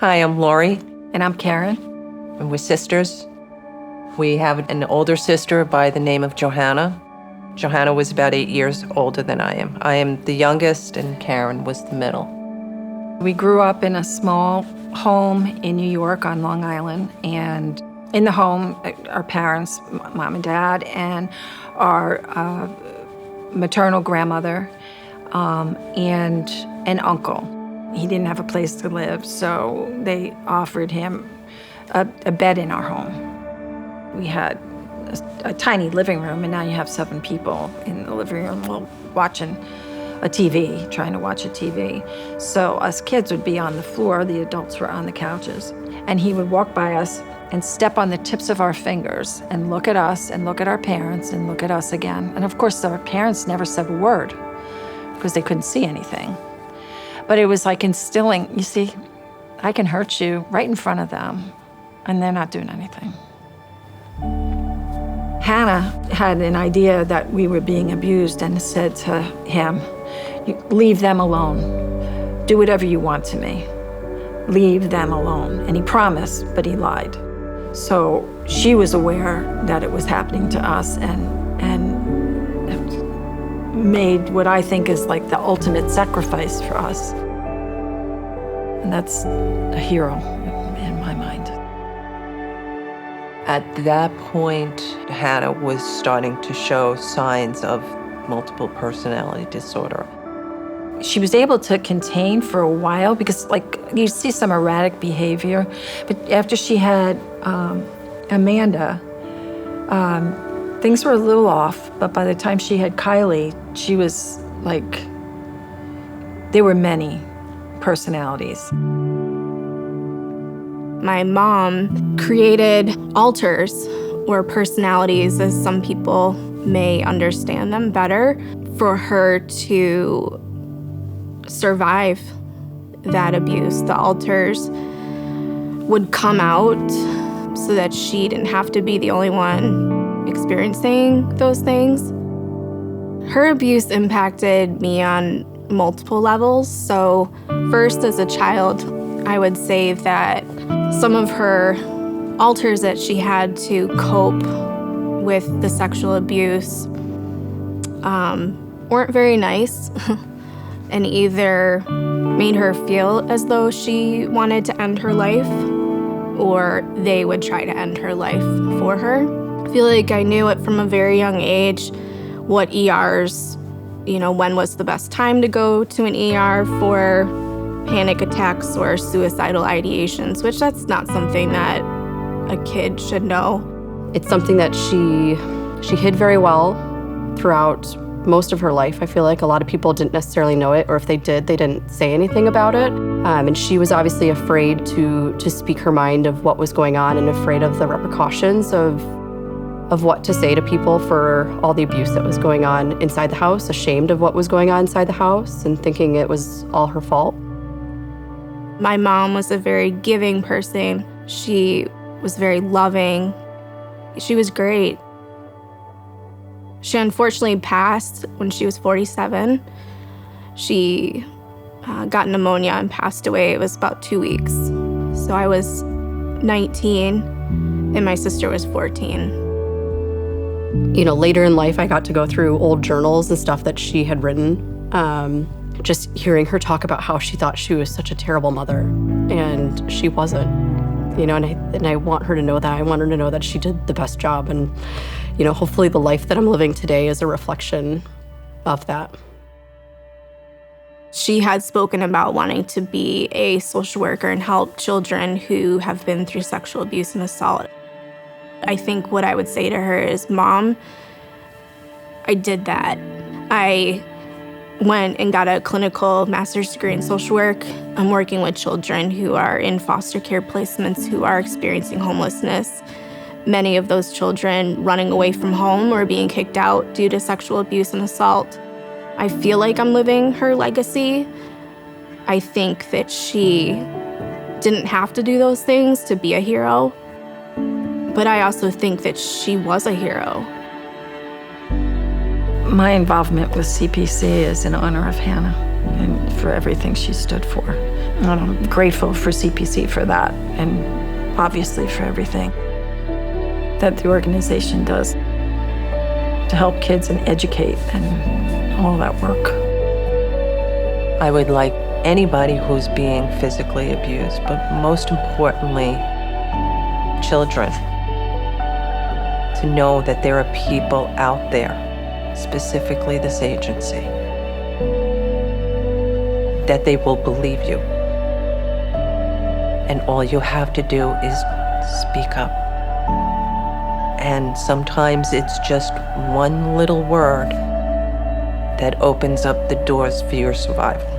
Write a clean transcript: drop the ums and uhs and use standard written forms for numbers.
Hi, I'm Lori, And I'm Karen. and we're sisters. We have an older sister by the name of Johanna. Johanna was about 8 years older than I am. I am the youngest, and Karen was the middle. We grew up in a small home in New York on Long Island, and in the home, our parents, mom and dad, and our maternal grandmother, and an uncle. He didn't have a place to live, so they offered him a bed in our home. We had a tiny living room, and now you have 7 people in the living room watching a TV, trying to watch a TV. So us kids would be on the floor, the adults were on the couches, and he would walk by us and step on the tips of our fingers and look at us and look at our parents and look at us again. And of course, our parents never said a word because they couldn't see anything. But it was like instilling, you see, I can hurt you right in front of them, and they're not doing anything. Hanna had an idea that we were being abused and said to him, "Leave them alone. Do whatever you want to me. Leave them alone." And he promised, but he lied. So she was aware that it was happening to us and made what I think is like the ultimate sacrifice for us. And that's a hero in my mind. At that point, Hanna was starting to show signs of multiple personality disorder. She was able to contain for a while because, like, you see some erratic behavior. But after she had Amanda, things were a little off. But by the time she had Kylie, she was like, there were many personalities. My mom created alters, or personalities, as some people may understand them better, for her to survive that abuse. The alters would come out so that she didn't have to be the only one experiencing those things. Her abuse impacted me on multiple levels. So first, as a child, I would say that some of her alters that she had to cope with the sexual abuse weren't very nice and either made her feel as though she wanted to end her life, or they would try to end her life for her. I feel like I knew it from a very young age what ERs, when was the best time to go to an ER for panic attacks or suicidal ideations, which that's not something that a kid should know. It's something that she hid very well throughout most of her life. I feel like a lot of people didn't necessarily know it, or if they did, they didn't say anything about it. And she was obviously afraid to speak her mind of what was going on and afraid of the repercussions of what to say to people for all the abuse that was going on inside the house, ashamed of what was going on inside the house and thinking it was all her fault. My mom was a very giving person. She was very loving. She was great. She unfortunately passed when she was 47. She got pneumonia and passed away. It was about 2 weeks. So I was 19 and my sister was 14. Later in life, I got to go through old journals and stuff that she had written. Just hearing her talk about how she thought she was such a terrible mother, and she wasn't. And I want her to know that. I want her to know that she did the best job, and hopefully the life that I'm living today is a reflection of that. She had spoken about wanting to be a social worker and help children who have been through sexual abuse and assault. I think what I would say to her is, Mom, I did that. I went and got a clinical master's degree in social work. I'm working with children who are in foster care placements who are experiencing homelessness. Many of those children running away from home or being kicked out due to sexual abuse and assault. I feel like I'm living her legacy. I think that she didn't have to do those things to be a hero, but I also think that she was a hero. My involvement with CPC is in honor of Hanna and for everything she stood for. And I'm grateful for CPC for that, and obviously for everything that the organization does to help kids and educate and all that work. I would like anybody who's being physically abused, but most importantly, children, to know that there are people out there, specifically this agency, that they will believe you. And all you have to do is speak up. And sometimes it's just one little word that opens up the doors for your survival.